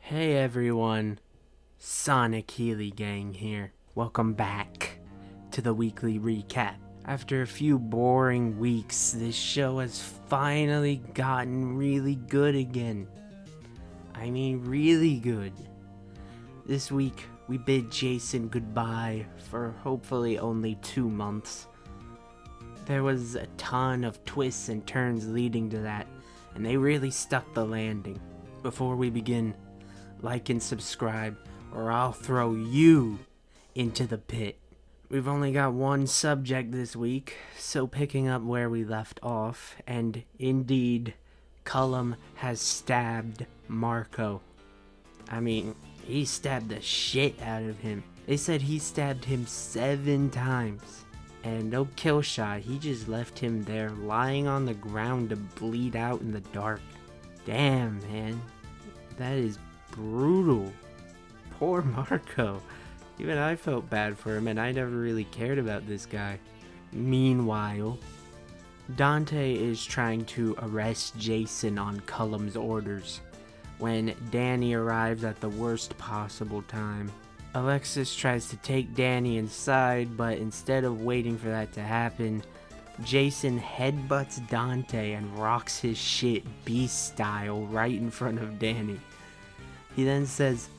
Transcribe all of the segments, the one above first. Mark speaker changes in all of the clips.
Speaker 1: Hey everyone, Sonic Healy Gang here. Welcome back to the weekly recap. After a few boring weeks, this show has finally gotten really good again. I mean, really good. This week, we bid Jason goodbye for hopefully only 2 months. There was a ton of twists and turns leading to that, and they really stuck the landing. Before we begin, like and subscribe, or I'll throw you into the pit. We've only got one subject this week, so picking up where we left off, and indeed, Cullum has stabbed Marco. I mean, he stabbed the shit out of him. They said he stabbed him 7 times. And no kill shot, he just left him there lying on the ground to bleed out in the dark. Damn, man. That is brutal. Poor Marco. Even I felt bad for him, and I never really cared about this guy. Meanwhile, Dante is trying to arrest Jason on Cullum's orders when Danny arrives at the worst possible time. Alexis tries to take Danny inside, but instead of waiting for that to happen, Jason headbutts Dante and rocks his shit beast style right in front of Danny. He then says,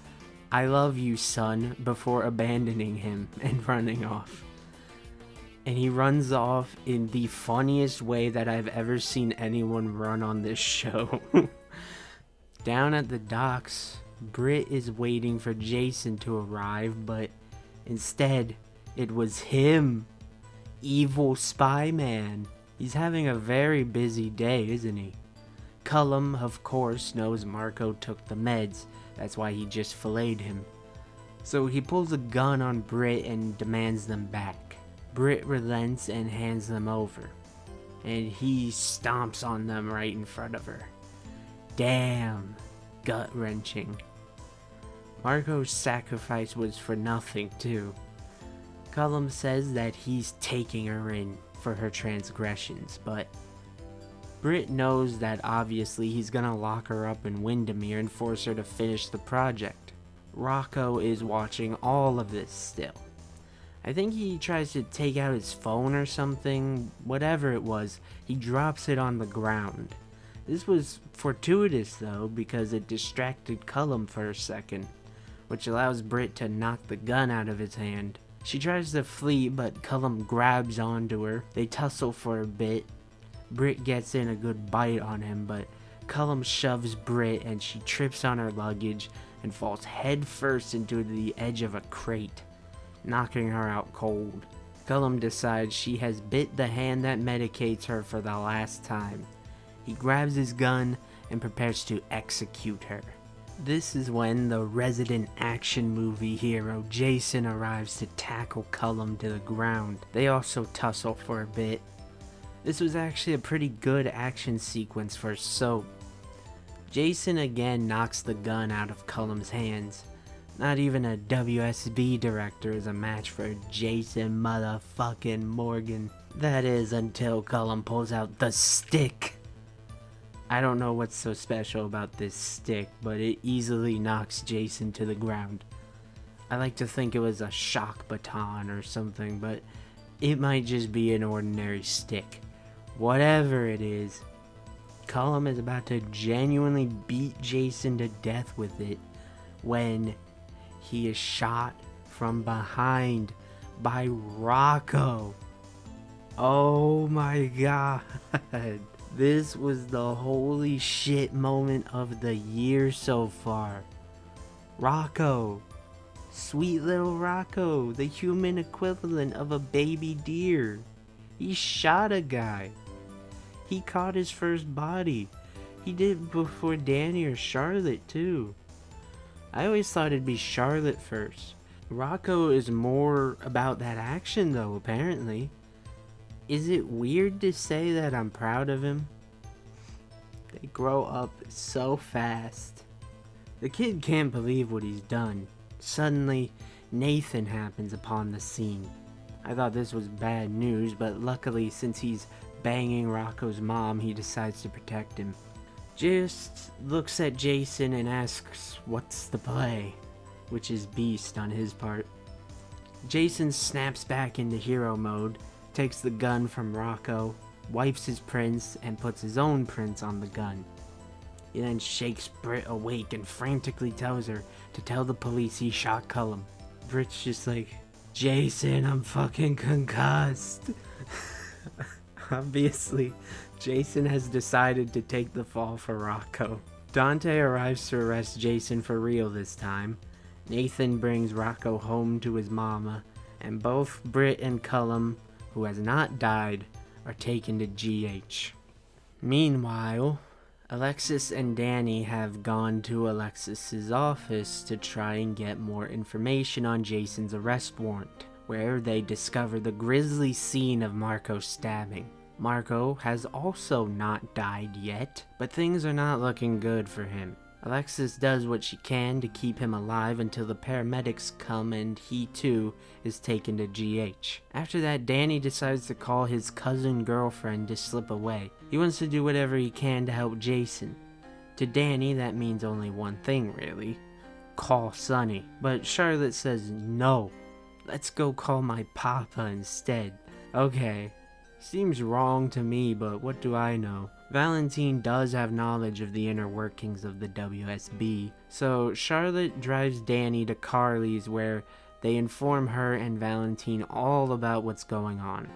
Speaker 1: "I love you, son," before abandoning him and running off. And he runs off in the funniest way that I've ever seen anyone run on this show. Down at the docks, Britt is waiting for Jason to arrive, but instead, it was him. Evil spy man. He's having a very busy day, isn't he? Cullum, of course, knows Marco took the meds. That's why he just filleted him. So he pulls a gun on Britt and demands them back. Britt relents and hands them over. And he stomps on them right in front of her. Damn. Gut-wrenching. Marco's sacrifice was for nothing, too. Cullum says that he's taking her in for her transgressions, but Britt knows that obviously he's gonna lock her up in Windermere and force her to finish the project. Rocco is watching all of this still. I think he tries to take out his phone or something. Whatever it was, he drops it on the ground. This was fortuitous though, because it distracted Cullum for a second, which allows Britt to knock the gun out of his hand. She tries to flee, but Cullum grabs onto her. They tussle for a bit. Britt gets in a good bite on him, but Cullum shoves Britt and she trips on her luggage and falls head first into the edge of a crate, knocking her out cold. Cullum decides she has bit the hand that medicates her for the last time. He grabs his gun and prepares to execute her. This is when the resident action movie hero Jason arrives to tackle Cullum to the ground. They also tussle for a bit. This was actually a pretty good action sequence for soap. Jason again knocks the gun out of Cullum's hands. Not even a WSB director is a match for Jason motherfucking Morgan. That is, until Cullum pulls out the stick. I don't know what's so special about this stick, but it easily knocks Jason to the ground. I like to think it was a shock baton or something, but it might just be an ordinary stick. Whatever it is, Cullum is about to genuinely beat Jason to death with it when he is shot from behind by Rocco. Oh my god. This was the holy shit moment of the year so far. Rocco. Sweet little Rocco, the human equivalent of a baby deer. He shot a guy. He caught his first body. He did it before Danny or Charlotte too. I always thought it'd be Charlotte first. Rocco is more about that action though, apparently. Is it weird to say that I'm proud of him? They grow up so fast. The kid can't believe what he's done. Suddenly, Nathan happens upon the scene. I thought this was bad news, but luckily since he's banging Rocco's mom, he decides to protect him. just looks at Jason and asks, "What's the play?" which is beast on his part. Jason snaps back into hero mode, takes the gun from Rocco, wipes his prints, and puts his own prints on the gun. He then shakes Britt awake and frantically tells her to tell the police he shot Cullum. Britt's just like, "Jason, I'm fucking concussed." Obviously, Jason has decided to take the fall for Rocco. Dante arrives to arrest Jason for real this time. Nathan brings Rocco home to his mama, and both Britt and Cullum, who has not died, are taken to GH. Meanwhile, Alexis and Danny have gone to Alexis's office to try and get more information on Jason's arrest warrant, where they discover the grisly scene of Marco's stabbing. Marco has also not died yet, but things are not looking good for him. Alexis does what she can to keep him alive until the paramedics come and he too is taken to GH. After that, Danny decides to call his cousin girlfriend to slip away. He wants to do whatever he can to help Jason. To Danny, that means only one thing really: call Sonny. But Charlotte says no. Let's go call my papa instead. Okay, seems wrong to me, but what do I know? Valentine does have knowledge of the inner workings of the WSB, so Charlotte drives Danny to Carly's where they inform her and Valentine all about what's going on.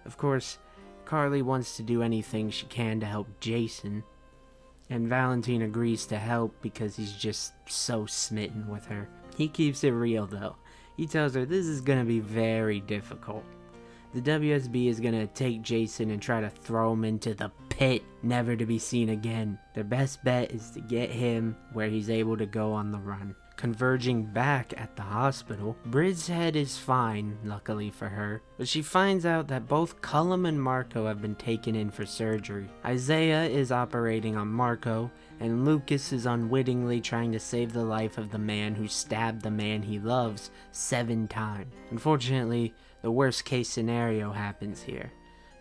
Speaker 1: Of course, Carly wants to do anything she can to help Jason, and Valentine agrees to help because he's just so smitten with her. He keeps it real though. He tells her this is gonna be very difficult. The WSB is gonna take Jason and try to throw him into the pit, never to be seen again. Their best bet is to get him where he's able to go on the run. Converging back at the hospital, Britt's head is fine, luckily for her, but she finds out that both Cullum and Marco have been taken in for surgery. Isaiah is operating on Marco, and Lucas is unwittingly trying to save the life of the man who stabbed the man he loves 7 times. Unfortunately, the worst case scenario happens here.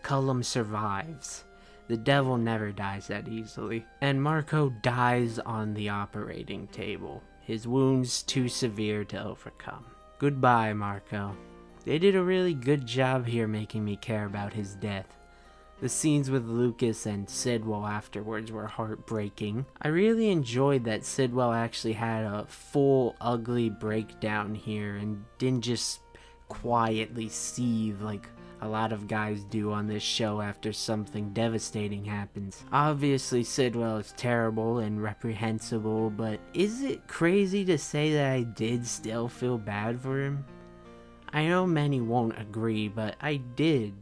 Speaker 1: Cullum survives. The devil never dies that easily. And Marco dies on the operating table. His wounds too severe to overcome. Goodbye, Marco. They did a really good job here making me care about his death. The scenes with Lucas and Sidwell afterwards were heartbreaking. I really enjoyed that Sidwell actually had a full ugly breakdown here and didn't just quietly seethe like a lot of guys do on this show after something devastating happens. Obviously, Sidwell is terrible and reprehensible, but is it crazy to say that I did still feel bad for him? I know many won't agree, but I did.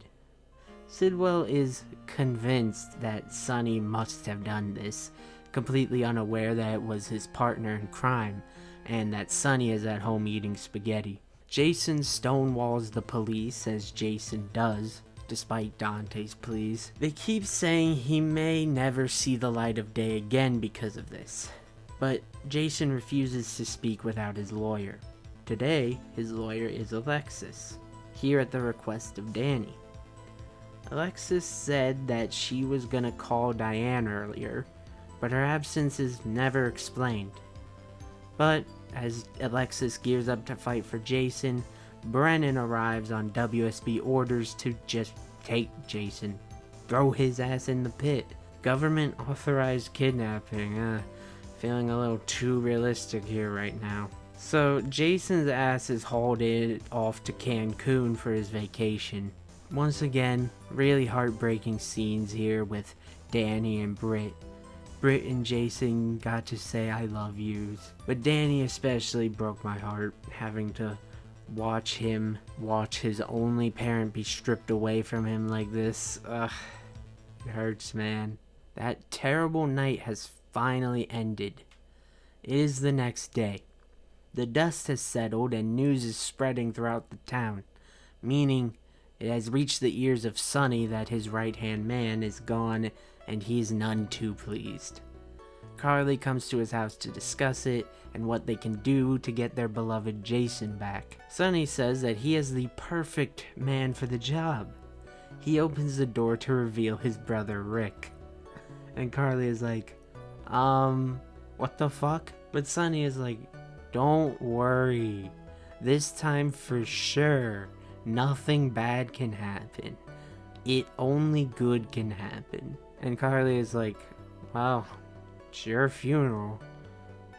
Speaker 1: Sidwell is convinced that Sonny must have done this, completely unaware that it was his partner in crime, and that Sonny is at home eating spaghetti. Jason stonewalls the police, as Jason does, despite Dante's pleas. They keep saying he may never see the light of day again because of this, but Jason refuses to speak without his lawyer. Today, his lawyer is Alexis, here at the request of Danny. Alexis said that she was gonna call Diane earlier, but her absence is never explained. But as Alexis gears up to fight for Jason, Brennan arrives on WSB orders to just take Jason, throw his ass in the pit. Government authorized kidnapping, feeling a little too realistic here right now. So Jason's ass is hauled off to Cancun for his vacation. Once again, really heartbreaking scenes here with Danny and Britt. Britt and Jason got to say I love yous, but Danny especially broke my heart, having to watch his only parent be stripped away from him like this. Ugh, it hurts, man. That terrible night has finally ended. It is the next day. The dust has settled and news is spreading throughout the town, meaning it has reached the ears of Sonny that his right-hand man is gone and he is none too pleased. Carly comes to his house to discuss it and what they can do to get their beloved Jason back. Sonny says that he is the perfect man for the job. He opens the door to reveal his brother Rick. And Carly is like, What the fuck? But Sunny is like, don't worry. This time for sure, nothing bad can happen. It only good can happen. And Carly is like, wow, it's your funeral.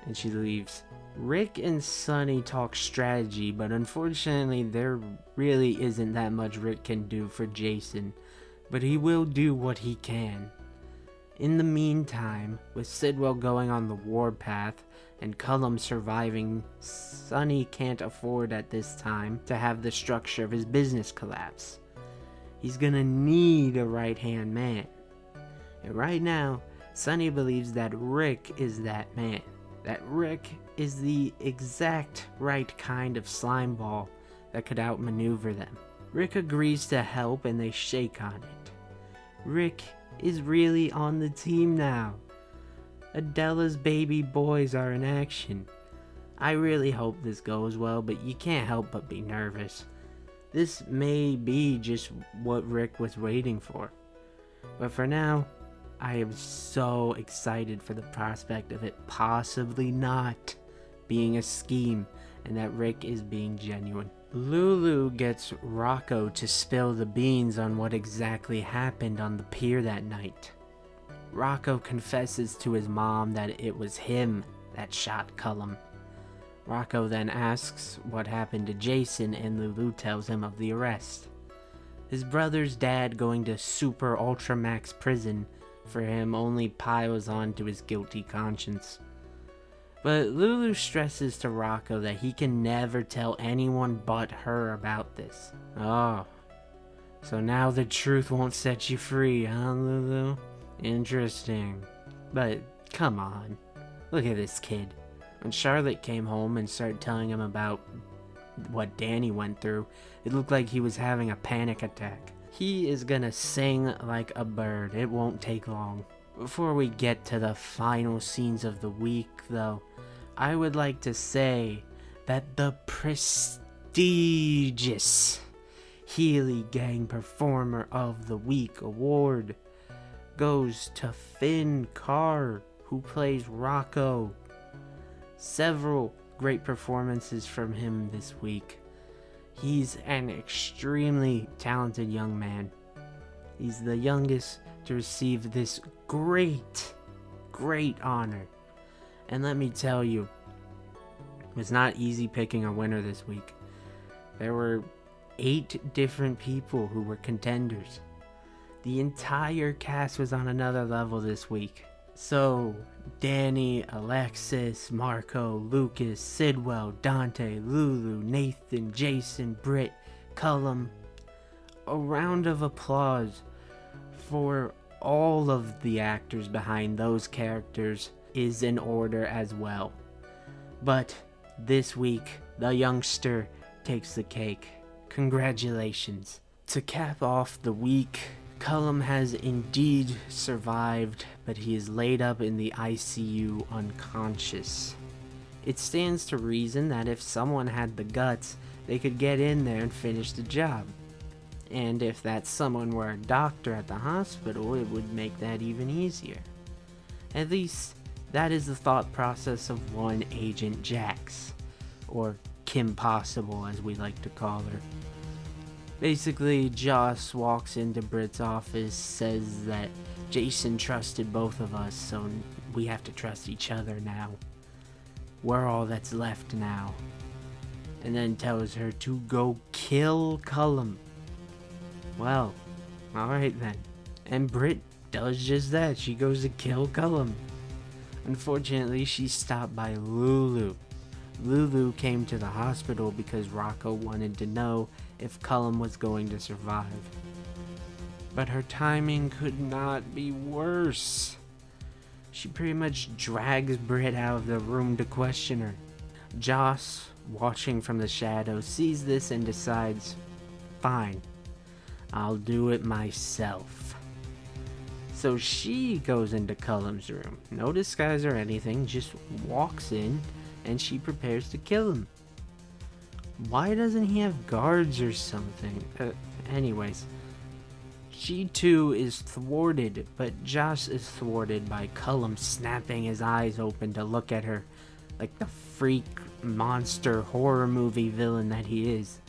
Speaker 1: And she leaves. Rick and Sunny talk strategy, but unfortunately there really isn't that much Rick can do for Jason. But he will do what he can. In the meantime, with Sidwell going on the warpath and Cullum surviving, Sunny can't afford at this time to have the structure of his business collapse. He's gonna need a right-hand man. And right now, Sunny believes that Rick is that man. That Rick is the exact right kind of slime ball that could outmaneuver them. Rick agrees to help and they shake on it. Rick is really on the team now. Adela's baby boys are in action. I really hope this goes well, but you can't help but be nervous. This may be just what Rick was waiting for. But for now, I am so excited for the prospect of it possibly not being a scheme and that Rick is being genuine. Lulu gets Rocco to spill the beans on what exactly happened on the pier that night. Rocco confesses to his mom that it was him that shot Cullum. Rocco then asks what happened to Jason and Lulu tells him of the arrest. His brother's dad going to super ultra max prison for him only piles on to his guilty conscience. But Lulu stresses to Rocco that he can never tell anyone but her about this. Oh, so now the truth won't set you free, huh, Lulu? Interesting. But come on, look at this kid. When Charlotte came home and started telling him about what Danny went through, it looked like he was having a panic attack. He is gonna sing like a bird. It won't take long. Before we get to the final scenes of the week, though, I would like to say that the prestigious Healy Gang Performer of the Week award goes to Finn Carr, who plays Rocco. Several great performances from him this week. He's an extremely talented young man. He's the youngest to receive this great honor. And let me tell you, it was not easy picking a winner this week. There were 8 different people who were contenders. The entire cast was on another level this week. So, Danny, Alexis, Marco, Lucas, Sidwell, Dante, Lulu, Nathan, Jason, Britt, Cullum. A round of applause for all of the actors behind those characters is in order as well. But this week, the youngster takes the cake. Congratulations. To cap off the week, Cullum has indeed survived, but he is laid up in the ICU unconscious. It stands to reason that if someone had the guts, they could get in there and finish the job. And if that someone were a doctor at the hospital, it would make that even easier. At least, that is the thought process of one Agent Jax, or Kim Possible as we like to call her. Basically, Joss walks into Britt's office, says that Jason trusted both of us, so we have to trust each other now. We're all that's left now. And then tells her to go kill Cullum. Well, alright then. And Britt does just that. She goes to kill Cullum. Unfortunately, she's stopped by Lulu. Lulu came to the hospital because Rocco wanted to know if Cullum was going to survive. But her timing could not be worse. She pretty much drags Britt out of the room to question her. Joss, watching from the shadows, sees this and decides, fine, I'll do it myself. So she goes into Cullum's room. No disguise or anything, just walks in and she prepares to kill him. Why doesn't he have guards or something? Anyways, She too is thwarted, but Josh is thwarted by Cullum snapping his eyes open to look at her like the freak monster horror movie villain that he is.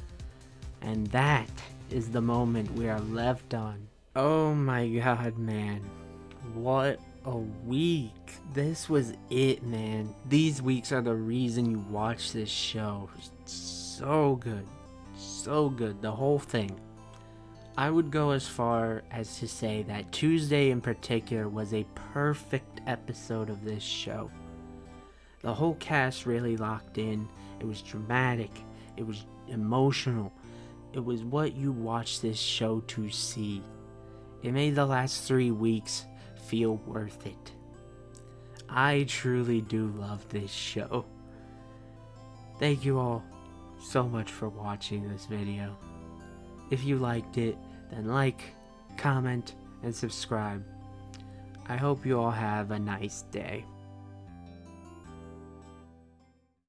Speaker 1: And that is the moment we are left on. Oh my god, man. What a week. This was it, man. These weeks are the reason you watch this show. So good. So good. The whole thing. I would go as far as to say that Tuesday in particular was a perfect episode of this show. The whole cast really locked in. It was dramatic. It was emotional. It was what you watch this show to see. It made the last 3 weeks feel worth it. I truly do love this show. Thank you all so much for watching this video. If you liked it, then like, comment, and subscribe. I hope you all have a nice day.